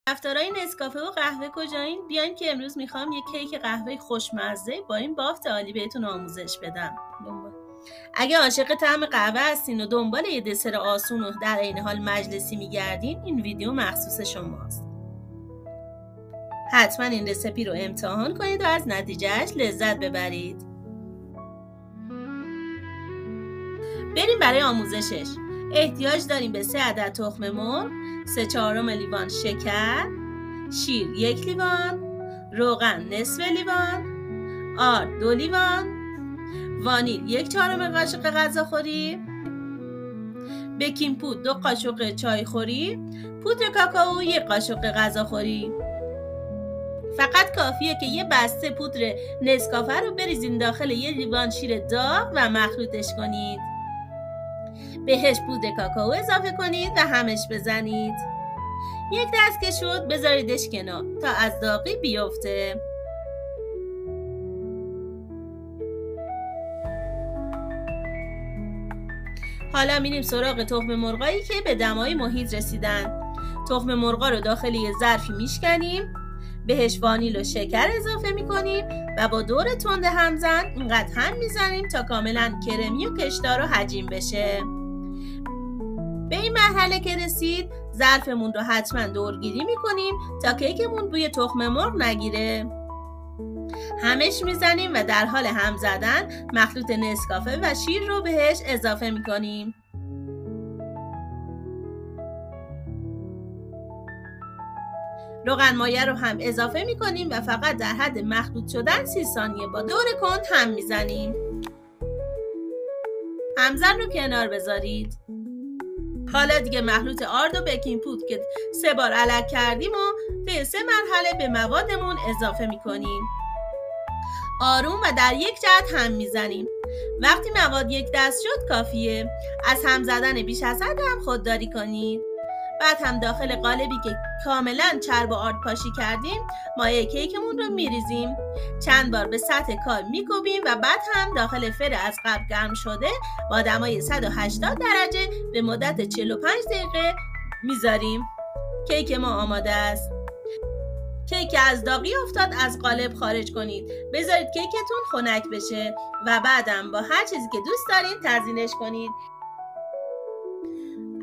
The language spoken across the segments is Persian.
طرفدارای نسکافه و قهوه کجایین؟ بیاین که امروز میخوام یک کیک قهوه خوشمزه با این بافت عالی بهتون آموزش بدم. اگه عاشق طعم قهوه هستین و دنبال یه دسر آسون و در عین حال مجلسی میگردین، این ویدیو مخصوص شماست. حتما این رسیپی رو امتحان کنید و از نتیجهش لذت ببرید. بریم برای آموزشش. احتیاج داریم به 3 عدد تخم مرغ، 3/4 لیوان شکر، شیر 1 لیوان، روغن نصف لیوان، آرد 2 لیوان، وانیل 1/4 قاشق غذاخوری، بیکینگ پودر 2 قاشق چایخوری، پودر کاکائو 1 قاشق غذاخوری. فقط کافیه که یه بسته پودر نسکافه رو بریزین داخل یه لیوان شیر داغ و مخلوطش کنید. بهش پودر کاکائو اضافه کنید و همش بزنید. 1 دست که شد بذاریدش کنار تا از داغی بیفته. حالا میریم سراغ تخم مرغایی که به دمای محیط رسیدن. تخم مرغا رو داخل یه ظرفی میشکنیم، بهش وانیل و شکر اضافه میکنیم و با دور تند همزن اینقدر هم میزنیم تا کاملا کرمی و کشدار و حجیم بشه. به این مرحله که رسید ظرفمون رو حتما دورگیری میکنیم تا کیکمون بوی تخم مرغ نگیره. همش میزنیم و در حال هم زدن مخلوط نسکافه و شیر رو بهش اضافه میکنیم. روغن مایه رو هم اضافه میکنیم و فقط در حد مخلوط شدن 30 ثانیه با دور کند هم میزنیم. همزن رو کنار بذارید. حالا دیگه مخلوط آرد و بیکینگ پودر که 3 بار علک کردیم و طی 3 مرحله به موادمون اضافه میکنیم. آروم و در یک جهت هم میزنیم. وقتی مواد 1 دست شد کافیه. از هم زدن بیش از حد هم خودداری کنید. بعد هم داخل قالبی که کاملا چرب و آرد پاشی کردیم مایه کیکمون رو میریزیم. چند بار به سطح کار میکوبیم و بعد هم داخل فر از قبل گرم شده با دمای 180 درجه به مدت 45 دقیقه میذاریم. کیک ما آماده است. کیک از داغی افتاد از قالب خارج کنید. بذارید کیکتون خنک بشه و بعدم با هر چیزی که دوست دارین تزیینش کنید.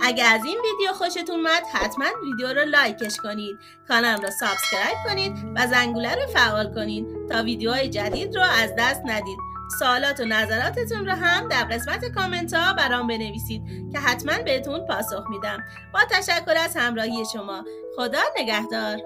اگه از این ویدیو خوشتون اومد حتما ویدیو رو لایکش کنید، کانال رو سابسکرایب کنید و زنگوله رو فعال کنید تا ویدیوهای جدید رو از دست ندید. سوالات و نظراتتون رو هم در قسمت کامنت ها برام بنویسید که حتما بهتون پاسخ میدم. با تشکر از همراهی شما. خدا نگهدار.